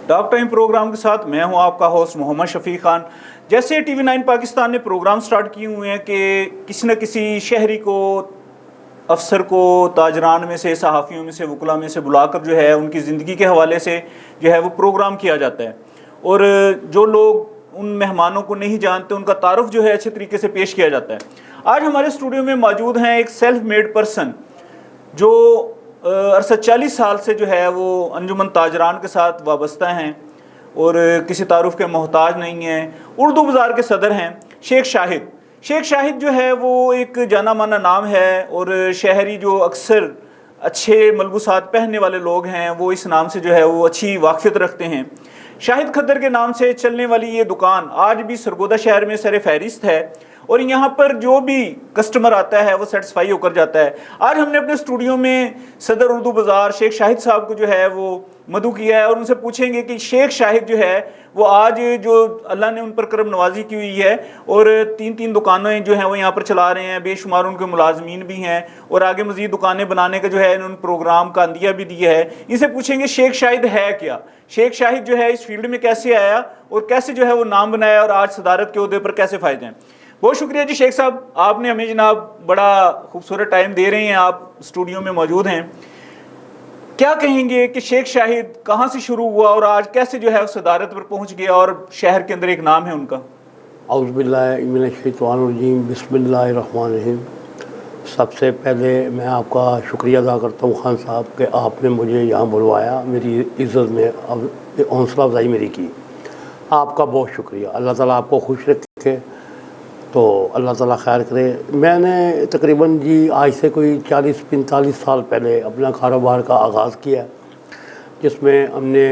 Talk time programme के साथ मैं हूं आपका होस्ट मोहम्मद शफी खान। जैसे TV9 पाकिस्तान ने प्रोग्राम स्टार्ट किए हुए हैं कि किसी न किसी शहरी को, अफसर को, ताजरान में से, सहाफ़ियों में से, वकला में से बुलाकर जो है उनकी ज़िंदगी के हवाले से जो है वो प्रोग्राम किया जाता है। और जो लोग उन मेहमानों को नहीं जानते उनका तारुफ जो है अच्छे तरीके से पेश किया जाता है। आज हमारे स्टूडियो में मौजूद हैं एक सेल्फ मेड पर्सन जो 40 साल से जो है वो अंजुमन ताजरान के साथ वाबस्ता हैं और किसी तारुफ के मोहताज नहीं हैं। उर्दू बाज़ार के सदर हैं शेख शाहिद। शेख शाहिद जो है वो एक जाना माना नाम है और शहरी जो अक्सर अच्छे मलबूसात पहनने वाले लोग हैं वो इस नाम से जो है वो अच्छी वाक़फ़ियत रखते हैं। शाहिद खद्दर के नाम से चलने वाली ये दुकान आज भी सरगोदा शहर में सर फहरिस्त है और यहाँ पर जो भी कस्टमर आता है वो सेटिस्फाई होकर जाता है। आज हमने अपने स्टूडियो में सदर उर्दू बाज़ार शेख शाहिद साहब को जो है वो मदऊ किया है और उनसे पूछेंगे कि शेख शाहिद जो है वो आज जो अल्लाह ने उन पर करम नवाजी की हुई है और तीन दुकानें जो हैं वो यहाँ पर चला रहे हैं, बेशुमार उनके मुलाजमीन भी हैं और आगे मज़ीद दुकानें बनाने का जो है इन्होंने प्रोग्राम का अंदिया भी दिया है। इनसे पूछेंगे शेख शाहिद है क्या, शेख शाहिद जो है इस फील्ड में कैसे आया और कैसे जो है वो नाम बनाया और आज सदारत के ओहदे पर कैसे फ़ायदे हैं। बहुत शुक्रिया जी शेख साहब, आपने हमें जनाब बड़ा खूबसूरत टाइम दे रहे हैं, आप स्टूडियो में मौजूद हैं। क्या कहेंगे कि शेख शाहिद कहाँ से शुरू हुआ और आज कैसे जो है उस सदारत पर पहुँच गया और शहर के अंदर एक नाम है उनका। औज़ुबिल्लाहिमिनश्शैतानिर्रजीम बिस्मिल्लाहिर्रहमानिर्रहीम। सबसे पहले मैं आपका शुक्रिया अदा करता हूँ खान साहब कि आपने मुझे यहाँ बुलवाया, मेरी इज़्ज़त में अब हौसला अफजाई मेरी की, आपका बहुत शुक्रिया। अल्लाह ताला आपको खुश रखे, तो अल्लाह ताला खैर करे। मैंने तकरीबन जी आज से कोई 40-45 साल पहले अपना कारोबार का आगाज़ किया, जिसमें हमने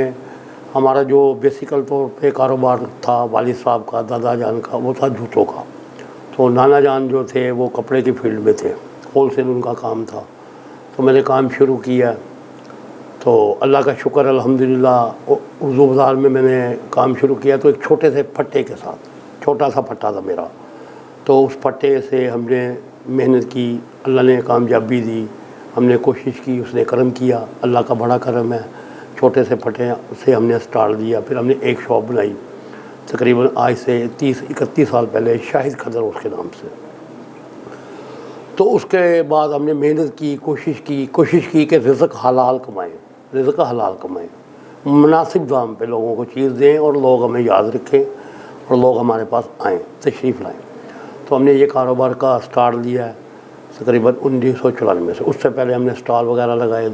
हमारा जो बेसिकल तौर पे कारोबार था वालिद साहब का, दादा जान का, वो था जूतों का। तो नाना जान जो थे वो कपड़े की फील्ड में थे, होलसेल उनका काम था। तो मैंने काम शुरू किया, तो अल्लाह का शुक्र अल्हम्दुलिल्लाह उर्दू बाज़ार में मैंने काम शुरू किया। तो एक छोटे से फट्टे के साथ, छोटा सा फट्टा था मेरा, तो उस फट्टे से हमने मेहनत की, अल्लाह ने कामयाबी दी, हमने कोशिश की, उसने करम किया, अल्लाह का बड़ा करम है। छोटे से फट्टे से हमने स्टार्ट दिया, फिर हमने एक शॉप बनाई तकरीबन आज से 30-31 साल पहले, शाहिद खद्दर उसके नाम से। तो उसके बाद हमने मेहनत की, कोशिश की कि रिज़्क़ हलाल कमाएँ, रिज़्क़ हलाल कमाएँ, मुनासिब दाम पे लोगों को चीज़ दें और लोग हमें याद रखें और लोग हमारे पास आएँ, तशरीफ़ लाएँ। तो हमने ये कारोबार का स्टार्ट लिया है तकरीबन 1994 से। उससे पहले हमने स्टॉल वगैरह लगाए,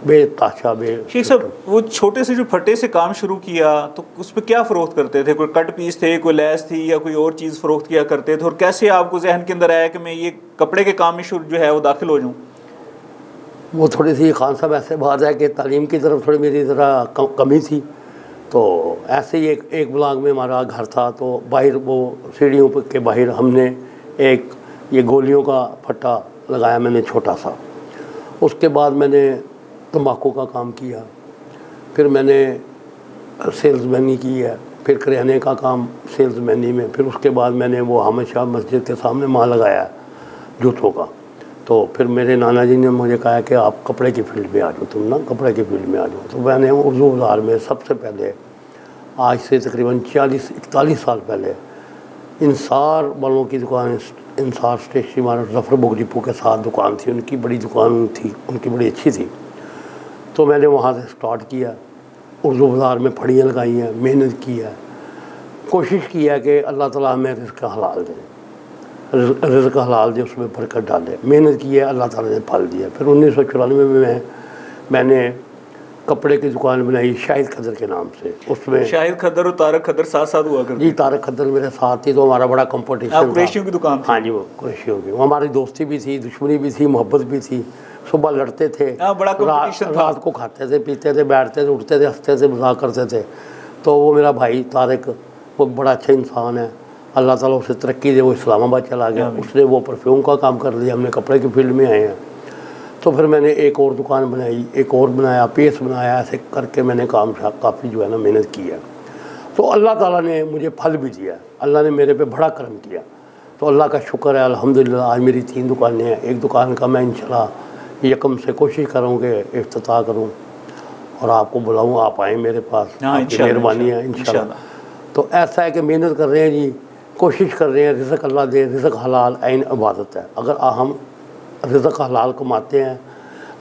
बेताशा शेख साहब वो छोटे से जो फटे से काम शुरू किया तो उस पर क्या फ़रोख्त करते थे? कोई कट पीस थे, कोई लैस थी या कोई और चीज़ फ़रोख्त किया करते थे? और कैसे आपको जहन के अंदर आया कि मैं ये कपड़े के काम में शुरू जो है वो दाखिल हो जाऊँ? वो थोड़ी सी खान साहब ऐसे बात है कि तालीम की तरफ थोड़ी मेरी ज़रा कमी थी। तो ऐसे ही एक ब्लॉक में हमारा घर था, तो बाहर वो सीढ़ियों के बाहर हमने एक ये गोलियों का फट्टा लगाया मैंने छोटा सा। उसके बाद मैंने तंबाकू का काम किया, फिर मैंने सेल्समैनी की है, फिर करियाने का काम सेल्समैनी में, फिर उसके बाद मैंने वो हामिद शाह मस्जिद के सामने माल लगाया जूतों का। तो फिर मेरे नाना जी ने मुझे कहा कि आप कपड़े की फील्ड में आ जाओ, तुम ना कपड़े की फील्ड में आ जाओ। तो मैंने उर्दू बाज़ार में सबसे पहले आज से तकरीबन 40-41 साल पहले इंसार वालों की दुकान, Insar stationery mart, Zafar book depot के साथ दुकान थी उनकी, बड़ी दुकान थी उनकी, बड़ी अच्छी थी। तो मैंने वहाँ से स्टार्ट किया, उर्दू बाज़ार में फड़ियाँ लगाई हैं, मेहनत की है, कोशिश की है कि अल्लाह ताला हमें रिज़्क़ हलाल दे, रिज़्क़ हलाल दे, उसमें बरकत डाले। मेहनत की है, अल्लाह ताला ने फल दिया। फिर 1994 में मैंने कपड़े की दुकान बनाई शाहिद खद्दर के नाम से। उसमें शाहिद खद्दर और तारक खद्दर साथ साथ हुआ करते? जी, तारक खद्दर मेरे साथ थी, तो हमारा बड़ा कंपटीशन था। कुरैशियों की दुकान? हाँ जी, वो कुरैशियों की। वो हमारी दोस्ती भी थी, दुश्मनी भी थी, मोहब्बत भी थी। सुबह लड़ते थे, बड़ा कंपटीशन था। रात को खाते थे, पीते थे, बैठते थे, उठते थे, हंसते थे, मजाक करते थे। तो वो मेरा भाई तारक, वो बड़ा अच्छा इंसान है, अल्लाह ताला उसे तरक्की दे, वो इस्लामाबाद चला गया, उसने वो परफ्यूम का काम कर लिया, हमने कपड़े की फील्ड में आए हैं। तो फिर मैंने एक और दुकान बनाई, एक और बनाया, पेस बनाया, ऐसे करके मैंने काम काफ़ी जो है ना मेहनत की है। तो अल्लाह ताला ने मुझे फल भी दिया, अल्लाह ने मेरे पे बड़ा करम किया। तो अल्लाह का शुक्र है अल्हम्दुलिल्लाह। आज मेरी 3 दुकानें हैं। एक दुकान का मैं इंशाल्लाह यकम से कोशिश करूँ कि इफ्तिताह करूँ, और आपको बुलाऊँ, आप आएँ मेरे पास, हाँ, आपकी इंशाल्लाह, मेहरबानी है इंशाल्लाह। इंशाल्लाह। तो ऐसा है कि मेहनत कर रहे हैं जी, कोशिश कर रहे हैं, रिज़्क़ अल्लाह दे, रिज़्क़ हलाल ऐन इबादत है। अगर हम रिज़्क़ हलाल कमाते हैं,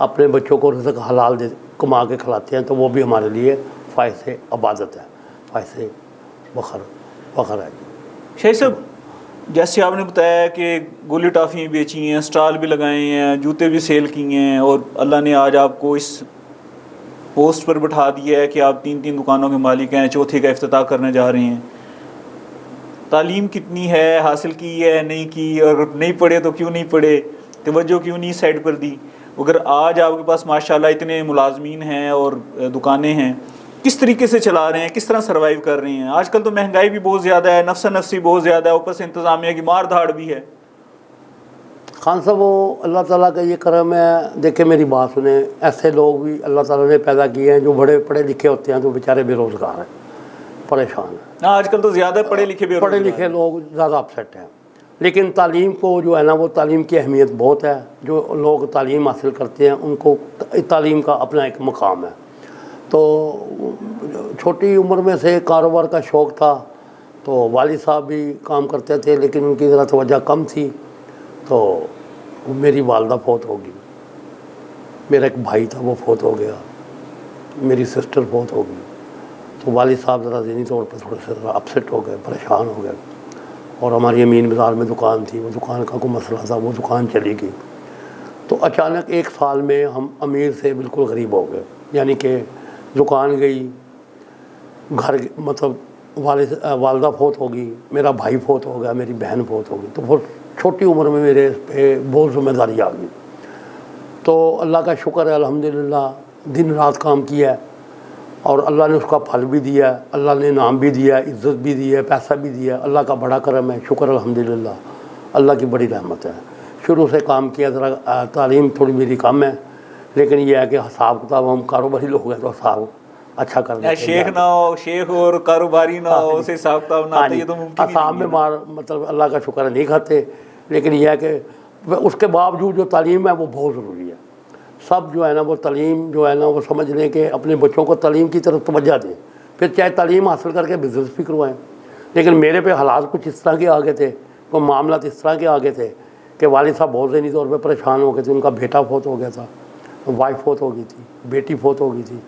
अपने बच्चों को रिज़्क़ हलाल दे कमा के खिलाते हैं, तो वो भी हमारे लिए फ़ायदे इबादत है, फ़ायदे फ़ख्र है जी। शाहिद साहब, जैसे आपने बताया कि गोली टॉफ़ी बेची हैं, स्टॉल भी लगाए हैं, जूते भी सेल किए हैं, और अल्लाह ने आज आपको इस पोस्ट पर बिठा दिया है कि आप 3 दुकानों के मालिक हैं, चौथी का इफ्तिताह करने जा रहे हैं। तालीम कितनी है, हासिल की है, नहीं की, और नहीं पढ़े तो क्यों नहीं पढ़े, तवज्जो क्यों नहीं साइड पर दी? अगर आज आपके पास माशाल्लाह इतने मुलाजमीन हैं और दुकानें हैं, किस तरीके से चला रहे हैं, किस तरह सर्वाइव कर रहे हैं? आजकल तो महंगाई भी बहुत ज़्यादा है, नफ्सा नफसी बहुत ज़्यादा है, ऊपर से इंतज़ामिया की मार धाड़ भी है। खान साहब, वो अल्लाह ताला का ये करम है। देखे मेरी बात सुने, ऐसे लोग भी अल्लाह ताला ने पैदा किए हैं जो बड़े पढ़े लिखे होते हैं, तो बेचारे बेरोज़गार हैं, परेशान हैं। आजकल तो ज़्यादा पढ़े लिखे लोग ज़्यादा अपसेट हैं। लेकिन तालीम को जो है ना, वो तालीम की अहमियत बहुत है। जो लोग तालीम हासिल करते हैं उनको तालीम का अपना एक मकाम है। तो छोटी उम्र में से कारोबार का शौक़ था, तो वालिद साहब भी काम करते थे, लेकिन उनकी ज़रा तवज्जो कम थी। तो मेरी वालदा फौत हो गई, मेरा एक भाई था वो फौत हो गया, मेरी सिस्टर फौत हो गई। तो वालिद साहब ज़रा ज़हनी तौर पर थोड़े से अपसेट हो गए, परेशान हो गए। और हमारी अमीन बाज़ार में दुकान थी, वो दुकान का कोई मसला था, वो दुकान चली गई। तो अचानक 1 साल में हम अमीर से बिल्कुल गरीब हो गए। यानी कि दुकान गई, घर मतलब वालदा फौत हो गई, मेरा भाई फौत हो गया, मेरी बहन फौत हो गई। तो बहुत छोटी उम्र में मेरे पे बहुत ज़िम्मेदारी आ गई। तो अल्लाह का शुक्र है, अल्हम्दुलिल्लाह, दिन रात काम किया है और अल्लाह ने उसका फल भी दिया है, अल्लाह ने नाम भी दिया है, इज़्ज़त भी दी है, पैसा भी दिया है। अल्लाह का बड़ा करम है, शुक्र अल्हम्दुलिल्लाह, अल्लाह की बड़ी रहमत है। शुरू से काम किया, ज़रा तालीम थोड़ी मेरी कम है, लेकिन यह है कि हिसाब किताब, हम कारोबारी लोग हैं तो हिसाब अच्छा कर लेते हैं। शेख ना हो, शेख और कारोबारी ना हो, उसे हिसाब किताब ना आता, ये तो मुमकिन ही हिसाब में मार मतलब अल्लाह का शुक्र नहीं खाते। लेकिन यह है कि उसके बावजूद जो तालीम है वो बहुत ज़रूरी है। सब जो है ना, वो तालीम जो है ना, वो समझ लें कि अपने बच्चों को तालीम की तरफ तवज्जो दें, फिर चाहे तालीम हासिल करके बिज़नेस भी करवाएं। लेकिन मेरे पे हालात कुछ इस तरह के आ गए थे, वो मामला इस तरह के आ गए थे कि वालिद साहब बहुत ज़हनी तौर पर परेशान हो गए थे। उनका बेटा फौत हो गया था, वाइफ फौत हो गई थी, बेटी फौत हो गई थी,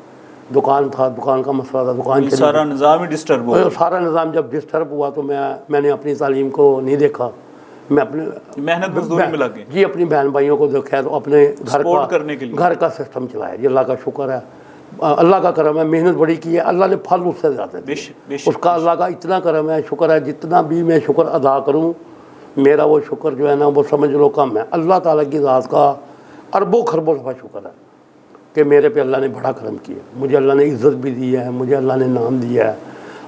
दुकान था, दुकान का मसला था, दुकान चली, सारा निज़ाम ही डिस्टर्ब हो गया। सारा निज़ाम जब डिस्टर्ब हुआ तो मैंने अपनी तालीम को नहीं देखा। मैं अपने मेहनत मजदूरी में लगे जी, अपनी बहन भाइयों को देखा, तो अपने घर का सिस्टम चलाया जी। अल्लाह का शुक्र है, अल्लाह का करम है, मेहनत बड़ी की है, अल्लाह ने फल उससे ज़्यादा दिया। उसका अल्लाह का इतना करम है, शुक्र है। जितना भी मैं शुक्र अदा करूँ, मेरा वो शुक्र जो है ना, वो समझ लो कम है। अल्लाह ताला की ज़ात का अरबों खरबों दफ़ा शुक्र है कि मेरे पे अल्लाह ने बड़ा करम किया। मुझे अल्लाह ने इज़्ज़त भी दी है, मुझे अल्लाह ने नाम दिया है।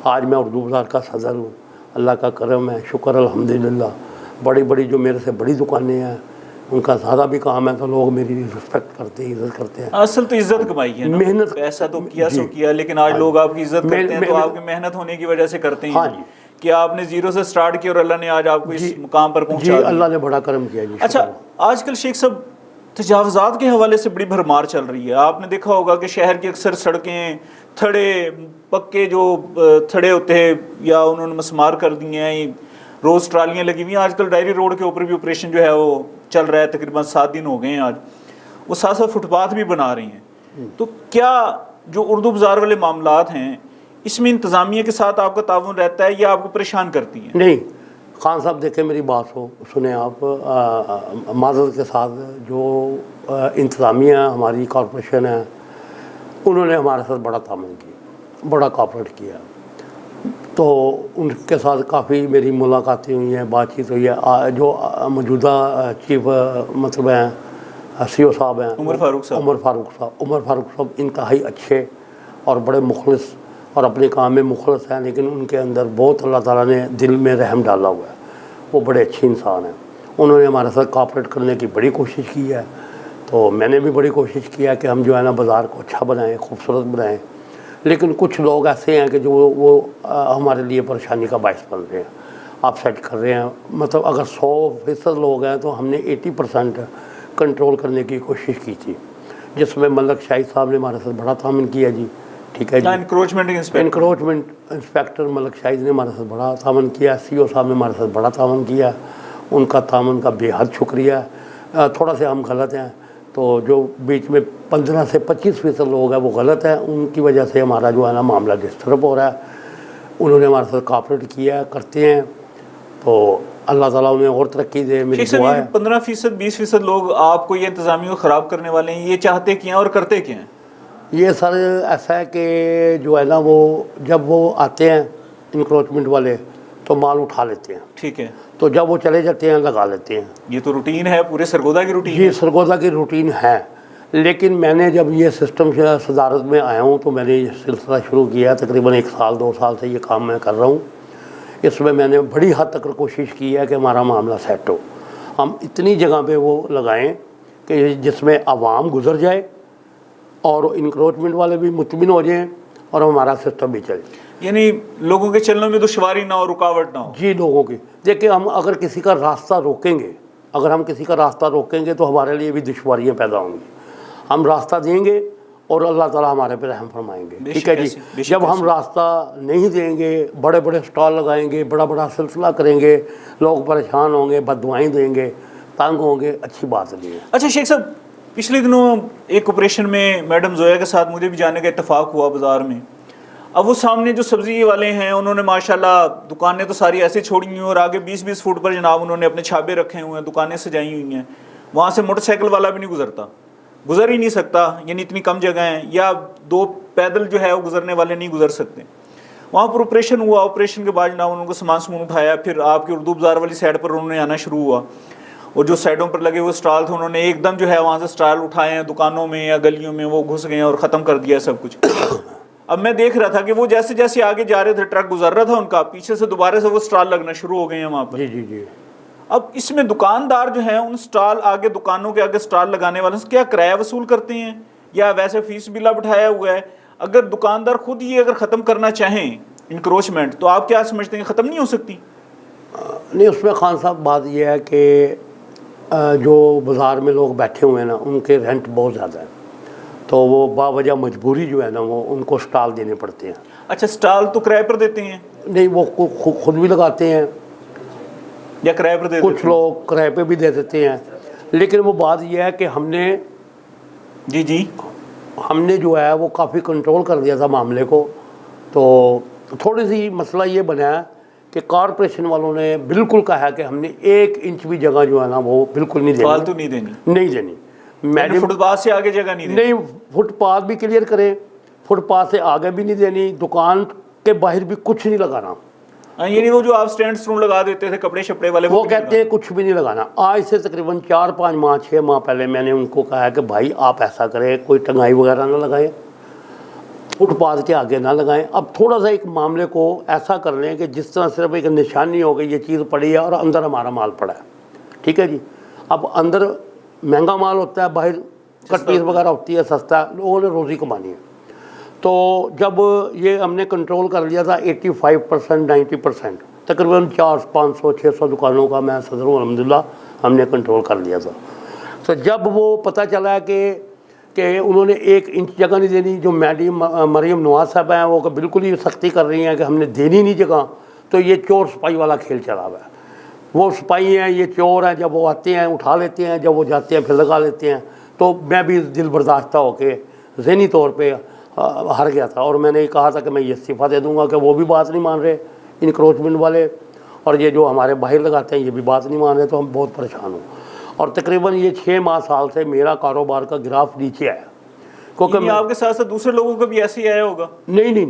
आज मैं उर्दू बाज़ार का सदर हूँ, अल्लाह का करम है, शुक्र अल्हम्दुलिल्लाह। बड़ी बड़ी जो मेरे से बड़ी दुकानें हैं, उनका ज़्यादा भी काम है, तो लोग मेरी रिस्पेक्ट करते हैं, इज़्ज़त करते हैं। असल तो इज्जत कमाई है ना, मेहनत, पैसा तो किया सो किया, लेकिन आज लोग आपकी इज्जत करते हैं तो आपकी मेहनत होने की वजह से करते हैं। हाँ जी, कि आपने जीरो से स्टार्ट किया और अल्लाह ने आज आपको इस मुकाम पर पहुंचा दिया। अल्लाह ने बड़ा करम किया जी। अच्छा, आजकल शेख साहब तजावज़ात के हवाले से बड़ी भरमार चल रही है। आपने देखा होगा कि शहर की अक्सर सड़कें थड़े पक्के जो थड़े होते हैं या उन्होंने मसमार कर दिए हैं, रोज़ ट्रालियाँ लगी हुई हैं। आजकल डायरी रोड के ऊपर भी ऑपरेशन जो है वो चल रहा है, तकरीबन 7 दिन हो गए हैं आज। वो साथ साथ फुटपाथ भी बना रही हैं। तो क्या जो उर्दू बाज़ार वाले मामलात हैं, इसमें इंतज़ामिया के साथ आपका ताउन रहता है या आपको परेशान करती हैं? नहीं खान साहब, देखें मेरी बात सुने आप, माज़रत के साथ, जो इंतज़ामिया हमारी कॉरपोरेशन है, उन्होंने हमारे साथ बड़ा तामुन किया, बड़ा कोऑपरेट किया। तो उनके साथ काफ़ी मेरी मुलाकातें हुई हैं, बातचीत हुई है। जो मौजूदा चीफ मतलब हैं CO साहब हैं, उमर फारूक साहब इंतहाई अच्छे और बड़े मुखलिस और अपने काम में मुखलिस हैं। लेकिन उनके अंदर बहुत अल्लाह ताला ने दिल में रहम डाला हुआ है। वो बड़े अच्छे इंसान हैं। उन्होंने हमारे साथ कोऑपरेट करने की बड़ी कोशिश की है। तो मैंने भी बड़ी कोशिश किया कि हम जो है ना, बाज़ार को अच्छा बनाएं, खूबसूरत बनाएं। लेकिन कुछ लोग ऐसे हैं कि जो वो हमारे लिए परेशानी का बायस बन रहे हैं, आप सेट कर रहे हैं। मतलब अगर 100% लोग हैं तो हमने 80% कंट्रोल करने की कोशिश की थी। जिसमें मलक शाहिद साहब ने हमारे साथ बड़ा तामन किया जी। ठीक है जी। इंक्रोचमेंट इंस्पेक्टर मलक शाहिद ने हमारे साथ बड़ा तामन किया, CO साहब ने हमारे साथ बड़ा तामन किया, उनका तामन का बेहद शुक्रिया। थोड़ा से हम गलत हैं तो जो बीच में 15 से 25% लोग हैं वो गलत हैं, उनकी वजह से हमारा जो है ना मामला डिस्टर्ब हो रहा है। उन्होंने हमारे साथ कॉपरेट किया है, करते हैं, तो अल्लाह ताला उन्हें और तरक्की दे, मेरी दुआ है। 15% 20% लोग आपको ये इंतज़ामिया को ख़राब करने वाले हैं, ये चाहते क्या हैं और करते क्या हैं? ये सर ऐसा है कि जो है ना वो जब वो आते हैं इंक्रोचमेंट वाले तो माल उठा लेते हैं, ठीक है, तो जब वो चले जाते हैं लगा लेते हैं। ये तो रूटीन है, पूरे सरगोदा की रूटीन ये सरगोदा की रूटीन है। लेकिन मैंने जब ये सिस्टम से सदारत में आया हूँ तो मैंने ये सिलसिला शुरू किया, तकरीबन 1 साल 2 साल से ये काम मैं कर रहा हूँ। इसमें मैंने बड़ी हद तक कोशिश की है कि हमारा मामला सेट हो, हम इतनी जगह पे वो लगाएं कि जिसमें आवाम गुजर जाए और इंक्रोचमेंट वाले भी मुतमिन हो जाएं और हमारा सिस्टम भी चले, यानी लोगों के चलने में दुश्वारी ना हो, रुकावट ना हो। जी लोगों की। देखिए हम अगर किसी का रास्ता रोकेंगे, अगर हम किसी का रास्ता रोकेंगे तो हमारे लिए भी दुश्वारियाँ पैदा होंगी। हम रास्ता देंगे और अल्लाह ताला हमारे पे रहम फरमाएंगे। ठीक है जी। जब हम रास्ता नहीं देंगे, बड़े बड़े स्टॉल लगाएंगे, बड़ा बड़ा सिलसिला करेंगे, लोग परेशान होंगे, बददुआएं देंगे, तंग होंगे, अच्छी बात नहीं है। अच्छा शेख साहब, पिछले दिनों एक ऑपरेशन में मैडम जोया के साथ मुझे भी जाने का इत्तेफाक हुआ बाज़ार में। अब वो सामने जो सब्ज़ी वाले हैं उन्होंने माशाल्लाह दुकानें तो सारी ऐसे छोड़ी हुई हैं और आगे 20-20 फुट पर जनाब उन्होंने अपने छाबे रखे हुए हैं, दुकानें सजाई हुई हैं। वहाँ से मोटरसाइकिल वाला भी नहीं गुजरता, गुजर ही नहीं सकता, यानी इतनी कम जगह हैं, या 2 पैदल जो है वो गुजरने वाले नहीं गुजर सकते। वहाँ पर ऑपरेशन हुआ, ऑपरेशन के बाद जनाब उनको सामान उठाया, फिर आपकी उर्दू बाज़ार वाली साइड पर उन्होंने आना शुरू हुआ और जो साइडों पर लगे हुए स्टॉल थे उन्होंने एकदम जो है वहाँ से स्टॉल उठाए हैं, दुकानों में या गलियों में वो घुस गए और ख़त्म कर दिया सब कुछ। अब मैं देख रहा था कि वो जैसे जैसे आगे जा रहे थे, ट्रक गुजर रहा था उनका, पीछे से दोबारा से वो स्टॉल लगना शुरू हो गए हैं वहाँ पर। जी जी जी। अब इसमें दुकानदार जो है उन स्टॉल आगे, दुकानों के आगे स्टॉल लगाने वाले से क्या किराया वसूल करते हैं या वैसे फीस बिला बिठाया हुआ है? अगर दुकानदार खुद ये अगर ख़त्म करना चाहें इंक्रोचमेंट, तो आप क्या समझते हैं ख़त्म नहीं हो सकती? नहीं, उसमें खान साहब बात यह है कि जो बाज़ार में लोग बैठे हुए हैं ना उनके रेंट बहुत ज़्यादा है, तो वो बावजह मजबूरी जो है ना वो उनको स्टॉल देने पड़ते हैं। अच्छा, स्टॉल तो किराए पर देते हैं? नहीं, वो खुद भी लगाते हैं या किराए पर देते हैं? कुछ लोग किराए पे भी दे देते हैं। लेकिन वो बात यह है कि हमने जो है वो काफ़ी कंट्रोल कर दिया था मामले को। तो थोड़ी सी मसला ये बना है कि कॉरपोरेशन वालों ने बिल्कुल कहा कि हमने 1 इंच भी जगह जो है ना वो बिल्कुल नहीं देनी, फालतू नहीं देनी। मैंने फुटपाथ से आगे जगह नहीं फुटपाथ भी क्लियर करें, फुटपाथ से आगे भी नहीं देनी, दुकान के बाहर भी कुछ नहीं लगाना। ये नहीं वो जो आप स्टैंड लगा देते थे कपड़े शपड़े वाले, वो कहते हैं कुछ भी नहीं लगाना। आज से तकरीबन 4-5 माह 6 माह पहले मैंने उनको कहा कि भाई आप ऐसा करें, कोई टंगाई वगैरह ना लगाएं, फुटपाथ के आगे ना लगाएं। अब थोड़ा सा एक मामले को ऐसा कर लें कि जिस तरह सिर्फ एक निशानी हो गई, ये चीज़ पड़ी है और अंदर हमारा माल पड़ा है। ठीक है जी। अब अंदर महंगा माल होता है, बाहर कट पीस वगैरह होती है, सस्ता, लोगों ने रोज़ी कमानी है। तो जब ये हमने कंट्रोल कर लिया था 85% 90%, तकरीबन 400-500-600 दुकानों का मैं सदर हूँ अल्हम्दुलिल्लाह, हमने कंट्रोल कर लिया था। तो जब वो पता चला कि उन्होंने 1 इंच जगह नहीं देनी, जो मैडम मरियम नवाज साहब हैं वो बिल्कुल ही सख्ती कर रही हैं कि हमने देनी नहीं जगह, तो ये चोर सिपाही वाला खेल चला हुआ है। वो सिपाही हैं, ये चोर हैं, जब वो आते हैं उठा लेते हैं, जब वो जाते हैं फिर लगा लेते हैं। तो मैं भी दिल बर्दाश्ता होके ज़हनी तौर पे हार गया था और मैंने कहा था कि मैं ये इस्तीफ़ा दे दूंगा, कि वो भी बात नहीं मान रहे इंक्रोचमेंट वाले, और ये जो हमारे बाहर लगाते हैं ये भी बात नहीं मान रहे। तो हम बहुत परेशान हूँ और तकरीबन ये 6 माह साल से मेरा कारोबार का ग्राफ नीचे आया। क्योंकि आपके साथ साथ दूसरे लोगों का भी ऐसे ही आया होगा? नहीं,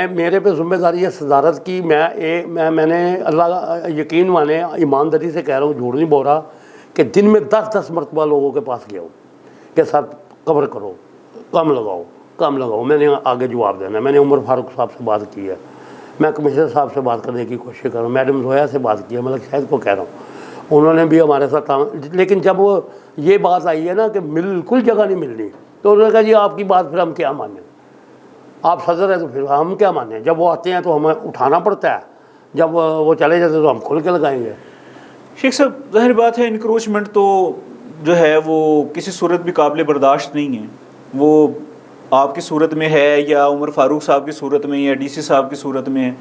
मेरे पे जिम्मेदारी है सदारत की। मैंने अल्लाह यकीन माने, ईमानदारी से कह रहा हूँ, झूठ नहीं बोल रहा, कि दिन में 10-10 मरतबा लोगों के पास गया हूँ कि साहब कवर करो, कम लगाओ। मैंने आगे जवाब देना। मैंने उमर फारूक साहब से बात की है, मैं कमिश्नर साहब से बात करने की कोशिश कर रहा हूँ, मैडम जोया से बात की है, मतलब शायद को कह रहा हूँ, उन्होंने भी हमारे साथ काम। लेकिन जब ये बात आई है ना कि बिल्कुल जगह नहीं मिलनी, तो उन्होंने कहा जी आपकी बात फिर हम क्या माने, आप सदर है तो फिर हम क्या माने। जब वो आते हैं तो हमें उठाना पड़ता है, जब वो चले जाते तो हम खुल के लगाएंगे। शेख साहब, जाहिर बात है इंक्रोचमेंट तो जो है वो किसी सूरत भी काबिल बर्दाश्त नहीं है। वो आपकी सूरत में है या उमर फारूक साहब की सूरत में या डीसी साहब की सूरत में है,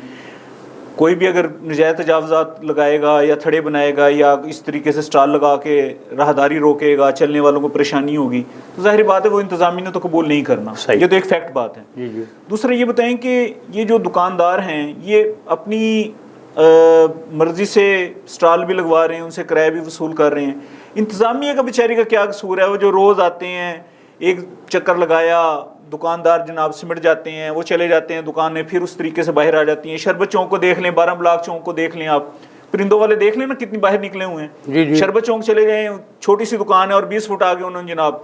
कोई भी अगर नजायज़ तजावज़ात लगाएगा या थड़े बनाएगा या इस तरीके से स्टॉल लगा के राहदारी रोकेगा, चलने वालों को परेशानी होगी, तो जाहिर बात है वो इंतज़ामिया ने तो कबूल नहीं करना। ये तो एक फैक्ट बात है। जी जी। दूसरा ये बताएं कि ये जो दुकानदार हैं ये अपनी मर्ज़ी से स्टॉल भी लगवा रहे हैं, उनसे किराया भी वसूल कर रहे हैं, इंतज़ामिया का बेचारी का क्या कसूर है? वो जो रोज़ आते हैं, एक चक्कर लगाया, दुकानदार जनाब सिमट जाते हैं, वो चले जाते हैं दुकानें, फिर उस तरीके से बाहर आ जाती हैं। शरबत चौक को देख लें, 12 ब्लॉक चौक को देख लें, आप परिंदों वाले देख लें ना कितनी बाहर निकले हुए हैं। जी जी। शरबत चौक चले जाएं, छोटी सी दुकान है और 20 फुट आगे उन्होंने जनाब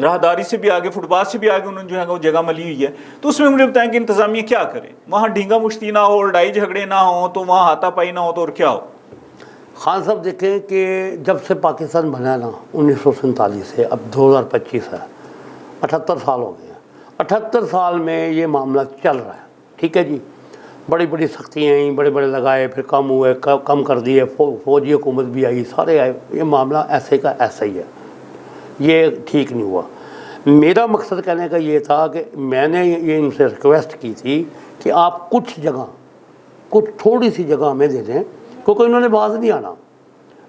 राहदारी से भी आगे, फुटपाथ से भी आगे उन्होंने जो है वो जगह मली हुई है। तो उसमें मुझे बताएं कि इंतज़ामिया क्या करे? वहाँ ढींगा मुश्ती ना हो, लड़ाई झगड़े ना हो, तो वहाँ हाथापाई ना हो, तो और क्या हो? खान साहब देखें कि जब से पाकिस्तान बना ना 1947 से अब 2025 है, 78 साल हो गए हैं। 78 साल में ये मामला चल रहा है, ठीक है जी। बड़ी बड़ी सख्तियाँ आई, बड़े बड़े लगाए, फिर कम हुए, कम कर दिए, फौजी हुकूमत भी आई, सारे आए, ये मामला ऐसे का ऐसा ही है, ये ठीक नहीं हुआ। मेरा मकसद कहने का ये था कि मैंने ये इनसे रिक्वेस्ट की थी कि आप कुछ जगह, कुछ थोड़ी सी जगह हमें दे दें, क्योंकि इन्होंने बाज नहीं आना,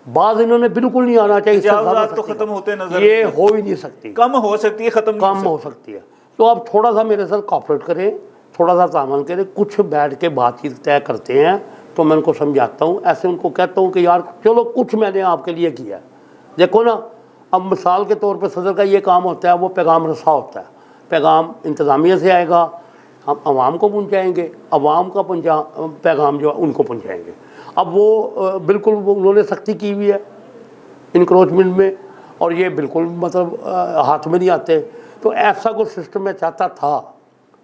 बाज इन्होंने बिल्कुल नहीं आना चाहिए। तो खत्म होते नजर ये हो ही नहीं सकती, कम हो सकती है, खत्म कम हो सकती है। तो आप थोड़ा सा मेरे साथ कॉपरेट करें, थोड़ा सा तामन करें, कुछ बैठ के बातचीत तय करते हैं। तो मैं उनको समझाता हूँ, ऐसे उनको कहता हूँ कि यार चलो कुछ मैंने आपके लिए किया। देखो ना, अब मिसाल के तौर पे सदर का ये काम होता है, वो पैगाम रसा होता है, पैगाम इंतज़ामिया से आएगा, हम आवाम को पहुँचाएँगे, आवाम का पैगाम जो उनको पहुँचाएँगे। अब वो बिल्कुल उन्होंने सख्ती की हुई है इंक्रोचमेंट में, और ये बिल्कुल मतलब हाथ में नहीं आते। तो ऐसा कुछ सिस्टम मैं चाहता था,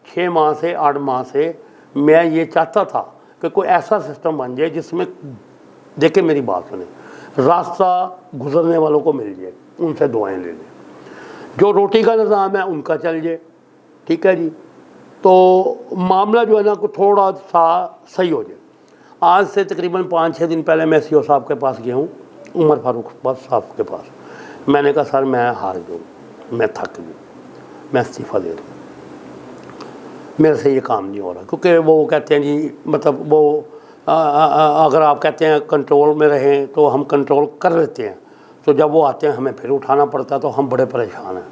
6 माह से 8 माह से मैं ये चाहता था कि कोई ऐसा सिस्टम बन जाए जिसमें, देखे मेरी बात सुने, रास्ता गुजरने वालों को मिल जाए, उनसे दुआएं ले लें, जो रोटी का निज़ाम है उनका चल जाए, ठीक है जी। तो मामला जो है ना को थोड़ा सा सही हो जाए। आज से तकरीबन 5-6 दिन पहले मैं CO साहब के पास गया हूँ, उमर फारूक साहब के पास। मैंने कहा सर मैं हार गया, मैं थक गया, मैं इस्तीफ़ा दे दूँ, मेरे से ये काम नहीं हो रहा। क्योंकि वो कहते हैं जी, मतलब वो अगर आप कहते हैं कंट्रोल में रहें तो हम कंट्रोल कर लेते हैं, तो जब वो आते हैं हमें फिर उठाना पड़ता है, तो हम बड़े परेशान हैं।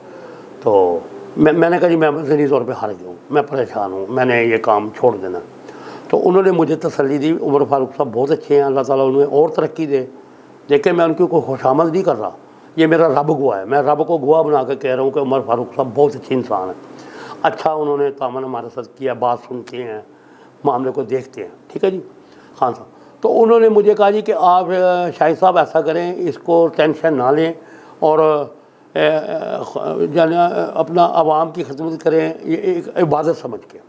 तो मैंने कहा जी मैं ज़हनी तौर पे हार गया हूँ, मैं परेशान हूँ, मैंने ये काम छोड़ देना। तो उन्होंने मुझे तसल्ली दी, उमर फारूक साहब बहुत अच्छे हैं, अल्लाह ताला उन्हें और तरक्की दे। देखिए मैं उनकी कोई खुशामद नहीं कर रहा, ये मेरा रब गुआ है, मैं रब को गुआ बना के कह रहा हूँ कि उमर फारूक साहब बहुत अच्छे इंसान हैं। अच्छा उन्होंने तामन हमारे साथ किया, बात सुनते हैं, मामले को देखते हैं, ठीक है जी। खान साहब तो उन्होंने मुझे कहा जी कि आप शाहिद साहब ऐसा करें, इसको टेंशन ना लें और जाने अपना आवाम की खिदमत करें, ये एक इबादत समझ के,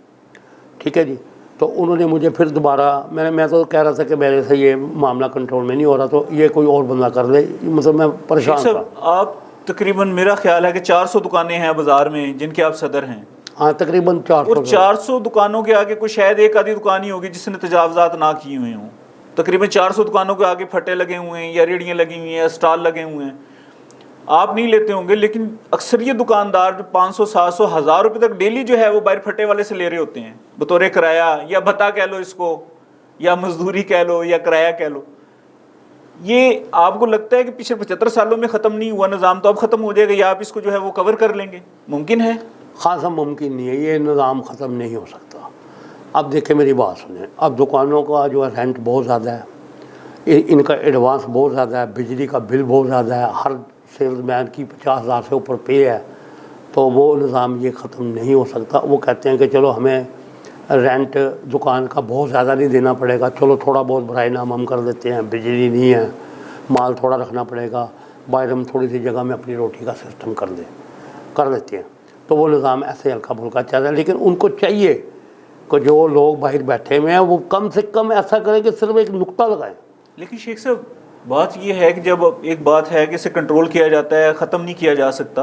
ठीक है जी। तो उन्होंने मुझे फिर दोबारा, मैं तो कह रहा था कि मेरे से ये मामला कंट्रोल में नहीं हो रहा, तो ये कोई और बंदा कर ले, मतलब मैं परेशान था। आप तकरीबन मेरा ख्याल है कि 400 दुकानें हैं बाज़ार में जिनके आप सदर हैं। हाँ तकरीबन 400। और 400 दुकानों के आगे कोई शायद एक आधी दुकान ही होगी जिसने तजावज़ात ना किए हुए हों। तकरीबन 400 दुकानों के आगे फटे लगे हुए हैं या रेड़ियाँ लगी हुई हैं, स्टॉल लगे हुए हैं। आप नहीं लेते होंगे, लेकिन अक्सर ये दुकानदार जो 500, 700, 1000 रुपये तक डेली जो है वो बाहर फटे वाले से ले रहे होते हैं, बतौर किराया या भत्ता कह लो इसको, या मजदूरी कह लो, या किराया कह लो। ये आपको लगता है कि पिछले 75 सालों में ख़त्म नहीं हुआ निज़ाम, तो अब ख़त्म हो जाएगा या आप इसको जो है वो कवर कर लेंगे? मुमकिन है? ख़ासा मुमकिन नहीं है, ये निज़ाम ख़त्म नहीं हो सकता। अब देखिए मेरी बात सुने, अब दुकानों का जो है रेंट बहुत ज़्यादा है, इनका एडवांस बहुत ज़्यादा है, बिजली का बिल बहुत ज़्यादा है, हर सेल्समैन की 50,000 से ऊपर पे है, तो वो निज़ाम ये ख़त्म नहीं हो सकता। वो कहते हैं कि चलो हमें रेंट दुकान का बहुत ज़्यादा नहीं देना पड़ेगा, चलो थोड़ा बहुत बराईनाम हम कर देते हैं, बिजली नहीं है, माल थोड़ा रखना पड़ेगा, बाहर हम थोड़ी सी जगह में अपनी रोटी का सिस्टम कर लेते हैं। तो वो निज़ाम ऐसे हल्का फुल्का चल रहा है। लेकिन उनको चाहिए कि जो लोग बाहर बैठे हुए हैं वो कम से कम ऐसा करें कि सिर्फ एक नुक्ता लगाएं। लेकिन शेख साहब बात ये है कि जब एक बात है कि इसे कंट्रोल किया जाता है, ख़त्म नहीं किया जा सकता।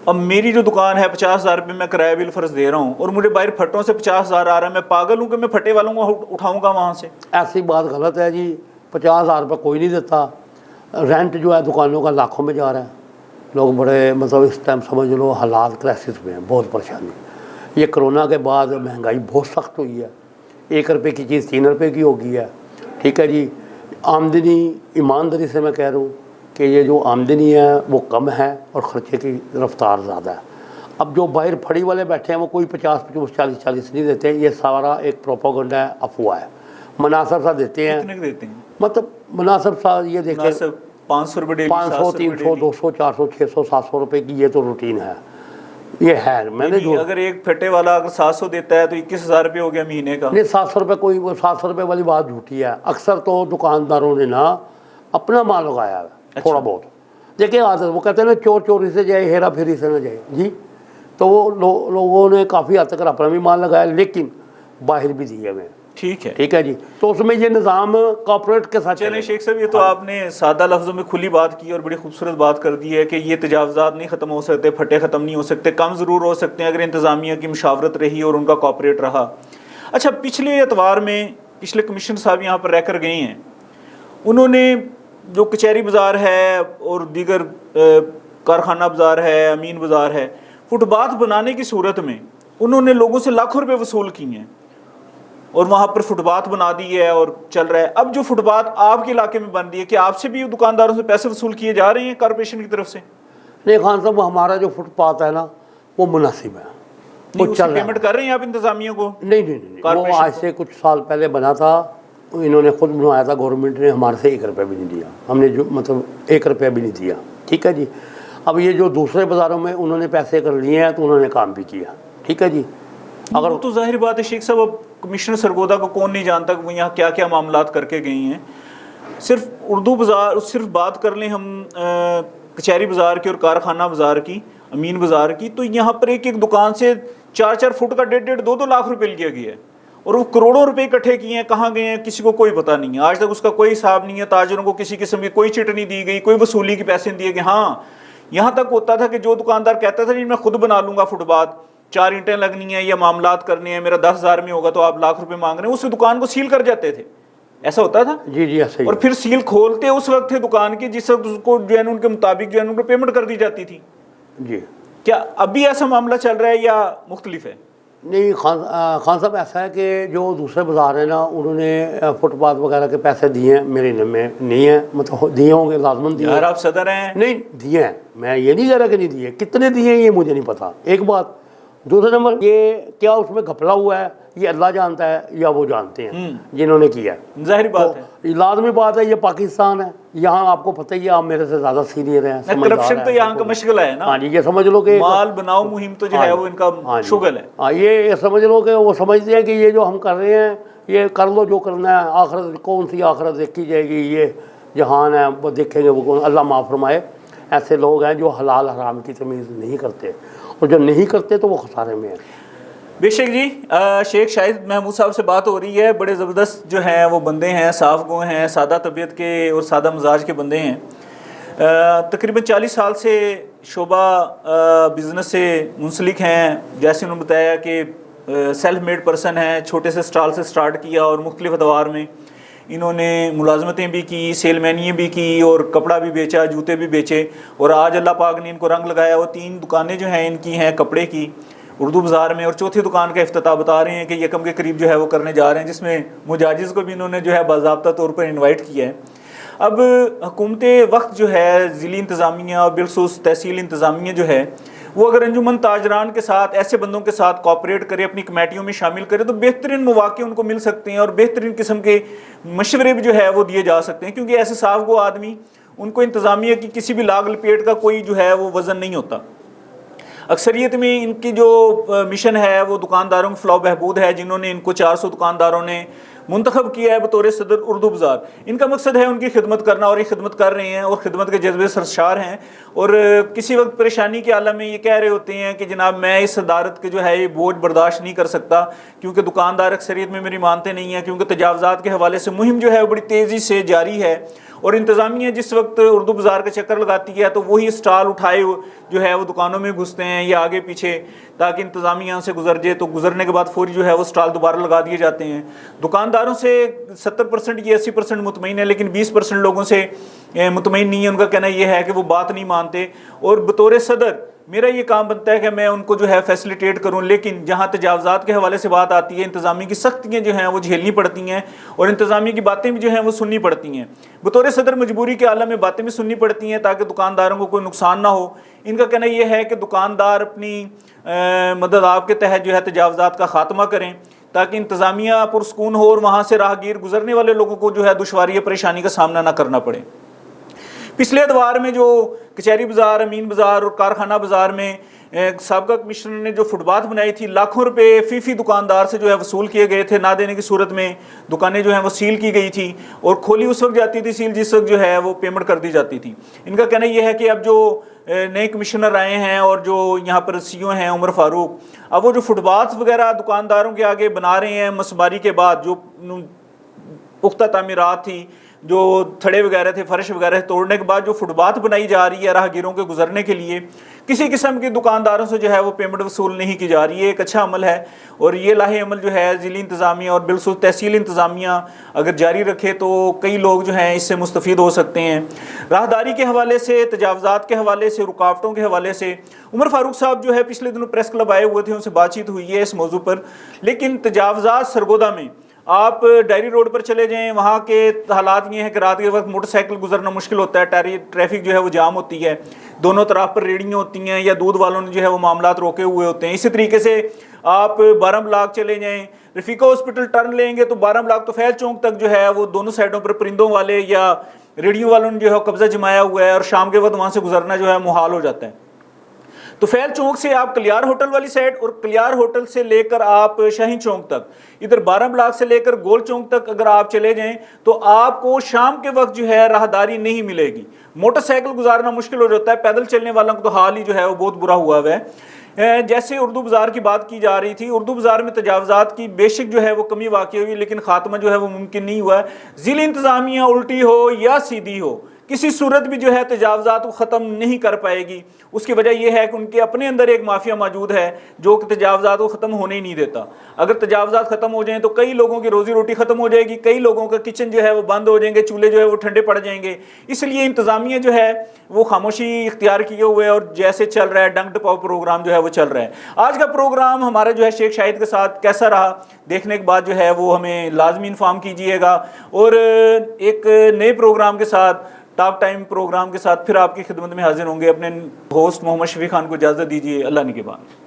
अब मेरी जो दुकान है 50,000 रुपये मैं किराया बिल फ़र्ज दे रहा हूँ और मुझे बाहर फटों से 50,000 आ रहा है, मैं पागल हूँ कि मैं फटे वालों को उठाऊँगा वहाँ से? ऐसी बात गलत है जी, 50,000 रुपये कोई नहीं देता। रेंट जो है दुकानों का लाखों में जा रहा है, लोग बड़े मतलब इस टाइम समझ लो हालात क्राइसिस में हैं, बहुत परेशानी। ये कोरोना के बाद महंगाई बहुत सख्त हुई है, 1 रुपये की चीज़ 3 रुपये की हो गई है। ठीक है जी, आमदनी ईमानदारी से मैं कह रहा हूँ कि ये जो आमदनी है वो कम है और ख़र्चे की रफ्तार ज़्यादा है। अब जो बाहर फड़ी वाले बैठे हैं वो कोई 50-50 40-40 नहीं देते, ये सारा एक प्रोपेगेंडा है, अफवाह है। मुनासिब सा देते हैं, कितने देते हैं? मतलब मुनासिब सा ये देखें 500 रुपये, 500 300 200 400 600 700 रुपये की ये तो रूटीन है, ये है। मैंने जो अगर एक फटे वाला अगर 700 देता है तो 21,000 रुपये हो गया महीने का। नहीं, 700 रुपये कोई 700 रुपये वाली बात झूठी है। अक्सर तो दुकानदारों ने ना अपना माल लगाया है। अच्छा। थोड़ा बहुत देखिए आदत, वो कहते हैं ना चोर चोरी से जाए हेरा फेरी से ना जाए जी। तो वो लोगों ने काफ़ी हद तक अपना भी माल लगाया, लेकिन बाहर भी दिए हुए। ठीक है, ठीक है जी। तो उसमें ये निज़ाम कॉर्पोरेट के साथ चलें शेख साहब, ये तो आपने सादा लफ्ज़ों में खुली बात की और बड़ी खूबसूरत बात कर दी है कि ये तजावज़ात नहीं ख़त्म हो सकते, फटे ख़त्म नहीं हो सकते, कम ज़रूर हो सकते हैं अगर इंतज़ामिया की मुशावरत रही और उनका कॉर्पोरेट रहा। अच्छा, पिछले एतवार में पिछले कमिश्नर साहब यहाँ पर रहकर गए हैं, उन्होंने जो कचहरी बाज़ार है और दीगर कारखाना बाज़ार है, अमीन बाज़ार है, फुटपाथ बनाने की सूरत में उन्होंने लोगों से लाखों रुपए वसूल किए हैं और वहाँ पर फुटपाथ बना दी है और चल रहा है। अब जो फुटपाथ आपके इलाके में बन रही है, कि आपसे भी दुकानदारों से पैसे वसूल किए जा रहे हैं कॉर्पोरेशन की तरफ से? नहीं खान साहब, हमारा जो फुटपाथ है ना वो मुनासिब है, वो चल रहा है। पेमेंट कर रहे हैं आप इंतजामिया को? नहीं, वो आज से कुछ साल पहले बना था, इन्होंने खुद बनवाया था, गवर्नमेंट ने हमारे से 1 रुपया भी नहीं दिया, हमने जो मतलब 1 रुपया भी नहीं दिया। ठीक है जी। अब ये जो दूसरे बाज़ारों में उन्होंने पैसे कर लिए हैं तो उन्होंने काम भी किया। ठीक है जी। अगर तो जाहिर बात है शेख साहब, अब कमिश्नर सरगोदा को कौन नहीं जानता कि वो यहाँ क्या क्या मामलात करके गई हैं। सिर्फ उर्दू बाज़ार, सिर्फ बात कर लें हम कचहरी बाज़ार की और कारखाना बाज़ार की, अमीन बाज़ार की, तो यहाँ पर एक एक दुकान से 4-4 फुट का 1.5-1.5 2-2 लाख रुपए लिया गया है और वो करोड़ों रुपए इकट्ठे किए हैं। कहाँ गए हैं किसी को कोई पता नहीं है, आज तक उसका कोई हिसाब नहीं है। ताजरों को किसी किस्म की कोई चिट नहीं दी गई, कोई वसूली के पैसे नहीं दिए गए। हाँ, यहाँ तक होता था कि जो दुकानदार कहता था नहीं मैं खुद बना लूँगा फुटपाथ, 4 ईंटें लगनी है या मामलात करने हैं, मेरा 10,000 में होगा तो आप लाख रुपए मांग रहे हैं, उस दुकान को सील कर जाते थे। ऐसा होता था जी जी, ऐसा ही। और फिर सील खोलते उस वक्त थे दुकान की जिस वक्त उसको जो है उनके मुताबिक जो है उनको पेमेंट कर दी जाती थी जी। क्या अभी ऐसा मामला चल रहा है या मुख्तलिफ है? नहीं खान साहब, ऐसा है कि जो दूसरे बाज़ार हैं ना उन्होंने फुटपाथ वगैरह के पैसे दिए हैं, मेरे में नहीं है, मतलब दिए होंगे, लाजमन दिए। यार आप सदर हैं। नहीं दिए हैं, मैं ये नहीं कह रहा कि नहीं दिए, कितने दिए हैं ये मुझे नहीं पता, एक बात। दूसरा नंबर, ये क्या उसमें घपला हुआ है ये अल्लाह जानता है या वो जानते हैं जिन्होंने किया। जाहिर बात है, लाजमी बात है, ये पाकिस्तान है, यहाँ आपको पता ही है, आप मेरे से ज़्यादा सीनियर हैं, करप्शन तो यहाँ का मशगला है ना। हाँ जी, ये समझ लो कि माल बनाओ मुहिम तो जो है वो इनका शुगल है। हाँ, ये समझ लो कि वो समझते हैं कि ये जो हम कर रहे हैं ये कर लो जो करना है, आखिरत कौन सी आखिरत देखी जाएगी, ये जहान है वो देखेंगे वो कौन, अल्लाह माफ़ फरमाए। ऐसे लोग हैं जो हलाल हराम की तमीज़ नहीं करते और जो नहीं करते तो वो खसारे में है। बेशक जी, शेख शाहिद महमूद साहब से बात हो रही है, बड़े ज़बरदस्त जो हैं वो बंदे हैं, साफ गो हैं, सादा तबीयत के और सादा मिजाज के बंदे हैं। तकरीबन 40 साल से शोबा बिज़नेस से मुंसलिक हैं। जैसे उन्होंने बताया कि सेल्फ मेड पर्सन है, छोटे से स्टॉल से स्टार्ट किया और मुख्तलिफ अदवार में इन्होंने मुलाजमतें भी की, सेलमैनियाँ भी की और कपड़ा भी बेचा, जूते भी बेचे और आज अल्लाह पाक ने इनको रंग लगाया। वो 3 दुकानें जो हैं इनकी हैं कपड़े की उर्दू बाज़ार में, और चौथी दुकान का इफ्तिताह बता रहे हैं कि यकम के करीब जो है वो करने जा रहे हैं, जिसमें मुजाजिज़ को भी इन्होंने जो है बाज़ाब्ता तौर पर इन्वाइट किया है। अब हुकूमत वक्त जो है ज़िली इंतज़ामिया और बिलखुसूस तहसील इंतज़ामिया जो है वो अगर अंजुमन ताजरान के साथ ऐसे बंदों के साथ कोऑपरेट करे, अपनी कमेटियों में शामिल करे, तो बेहतरीन मौके उनको मिल सकते हैं और बेहतरीन किस्म के मशवरे भी जो है वो दिए जा सकते हैं। क्योंकि ऐसे साफ गो आदमी, उनको इंतज़ामिया की किसी भी लाग लपेट का कोई जो है वो वज़न नहीं होता। अक्सरियत में इनकी जो मिशन है वो दुकानदारों की फ़लाह बहबूद है, जिन्होंने इनको 400 दुकानदारों ने मुंतखब किया है बतौर सदर उर्दू बाज़ार। इनका मकसद है उनकी खिदमत करना और ये खिदमत कर रहे हैं और ख़िदमत के जज्बे सरशार हैं और किसी वक्त परेशानी के आलम में ये कह रहे होते हैं कि जनाब मैं इस अदालत के जो है ये बोझ बर्दाश्त नहीं कर सकता, क्योंकि दुकानदार अक्सरियत में मेरी मानते नहीं हैं, क्योंकि तजावज़ात के हवाले से मुहिम जो है वो बड़ी तेज़ी से जारी है और इंतज़ामिया जिस वक्त उर्दू बाज़ार का चक्कर लगाती है तो वही स्टॉल उठाए जो है वो दुकानों में घुसते हैं या आगे पीछे, ताकि इंतज़ामिया से गुजर जाए, तो गुजरने के बाद फौरी जो है वो स्टॉल दोबारा लगा दिए जाते हैं। दुकानदारों से 70% या 80% मुतमईन है, लेकिन 20% लोगों से मुतमईन नहीं है। उनका कहना यह है कि वो बात नहीं मानते, और बतौर सदर मेरा ये काम बनता है कि मैं उनको जो है फैसिलिटेट करूं। लेकिन जहां तजावज़ात के हवाले से बात आती है, इंतज़ामी की सख्तियाँ जो हैं वो झेलनी पड़ती हैं, और इंतज़ामी की बातें भी जो हैं वो सुननी पड़ती हैं। बतौर सदर मजबूरी के आलम में बातें भी सुननी पड़ती हैं ताकि दुकानदारों को कोई नुकसान ना हो। इनका कहना यह है कि दुकानदार अपनी मदद आपके तहत जो है तजावज़ात का ख़ात्मा करें, ताकि इंतज़ामिया पुरसकून हो और वहाँ से राहगीर गुजरने वाले लोगों को जो है दुश्वारी या परेशानी का सामना ना करना पड़े। पिछले अदवार में जो कचहरी बाज़ार, अमीन बाज़ार और कारखाना बाज़ार में साबका कमिश्नर ने जो फुटपाथ बनाई थी, लाखों रुपए फी दुकानदार से जो है वसूल किए गए थे। ना देने की सूरत में दुकानें जो हैं वो सील की गई थी, और खोली उस वक्त जाती थी सील जिस वक्त जो है वो पेमेंट कर दी जाती थी। इनका कहना यह है कि अब जो नए कमिश्नर आए हैं और जो यहाँ पर सीईओ हैं उमर फारूक, अब वो जो फुटपाथ वगैरह दुकानदारों के आगे बना रहे हैं मसमारी के बाद, जो पुख्ता तामीरात थी, जो थड़े वगैरह थे, फर्श वगैरह तोड़ने के बाद जो फुटपाथ बनाई जा रही है राहगीरों के गुजरने के लिए, किसी किस्म के दुकानदारों से जो है वो पेमेंट वसूल नहीं की जा रही है। एक अच्छा अमल है, और ये लाहे अमल जो है ज़िली इंतज़ामिया और बिलखुसूस तहसील इंतज़ामिया अगर जारी रखे तो कई लोग जो हैं इससे मुस्तफ़ीद हो सकते हैं। राहदारी के हवाले से, तजावज़ात के हवाले से, रुकावटों के हवाले से उमर फारूक साहब जो है पिछले दिनों प्रेस क्लब आए हुए थे, उनसे बातचीत हुई है इस मौजू पर। लेकिन तजावज़ात सरगोदा में आप डायरी रोड पर चले जाएं, वहाँ के हालात ये हैं कि रात के वक्त मोटरसाइकिल गुजरना मुश्किल होता है, ट्रैफिक जो है वो जाम होती है, दोनों तरफ पर रेहड़ियाँ होती हैं या दूध वालों ने जो है वो मामलात रोके हुए होते हैं। इसी तरीके से आप 12 ब्लॉक चले जाएं, रफ़ीका हॉस्पिटल टर्न लेंगे तो 12 ब्लॉक तो फैल चौक तक जो है वो दोनों साइडों पर परिंदों वाले या रेहड़ियों वालों ने जो है कब्जा जमाया हुआ है, और शाम के वक्त वहाँ से गुजरना जो है मुहाल हो जाता है। तो फैल चौक से आप कलियार होटल वाली साइड, और कलियार होटल से लेकर आप शाही चौक तक, इधर 12 ब्लॉक से लेकर गोल चौक तक अगर आप चले जाएं तो आपको शाम के वक्त जो है राहदारी नहीं मिलेगी। मोटरसाइकिल गुजारना मुश्किल हो जाता है, पैदल चलने वालों को तो हाल ही जो है वो बहुत बुरा हुआ है। जैसे उर्दू बाज़ार की बात की जा रही थी, उर्दू बाज़ार में तजावज़ात की बेशक जो है वो कमी वाक़ई हुई, लेकिन ख़ात्मा जो है वो मुमकिन नहीं हुआ है। ज़िली इंतज़ामिया उल्टी हो या सीधी हो, किसी सूरत भी जो है तजावज़ात को ख़त्म नहीं कर पाएगी। उसकी वजह यह है कि उनके अपने अंदर एक माफिया मौजूद है जो कि तजावज़ात को ख़त्म होने ही नहीं देता। अगर तजावज़ात ख़त्म हो जाएं तो कई लोगों की रोज़ी रोटी ख़त्म हो जाएगी, कई लोगों का किचन जो है वो बंद हो जाएंगे, चूल्हे जो है वो ठंडे पड़ जाएंगे। इसलिए इंतज़ामिया जो है वो खामोशी इख्तियार किए हुए, और जैसे चल रहा है डंक टपाओ प्रोग्राम जो है वो चल रहा है। आज का प्रोग्राम हमारा जो है शेख शाहिद के साथ कैसा रहा, देखने के बाद जो है वो हमें लाजमी इन्फॉर्म कीजिएगा, और एक नए प्रोग्राम के साथ, टॉक टाइम प्रोग्राम के साथ फिर आपकी खिदमत में हाजिर होंगे। अपने होस्ट मोहम्मद शफी खान को इजाज़त दीजिए। अल्लाह निगहबान।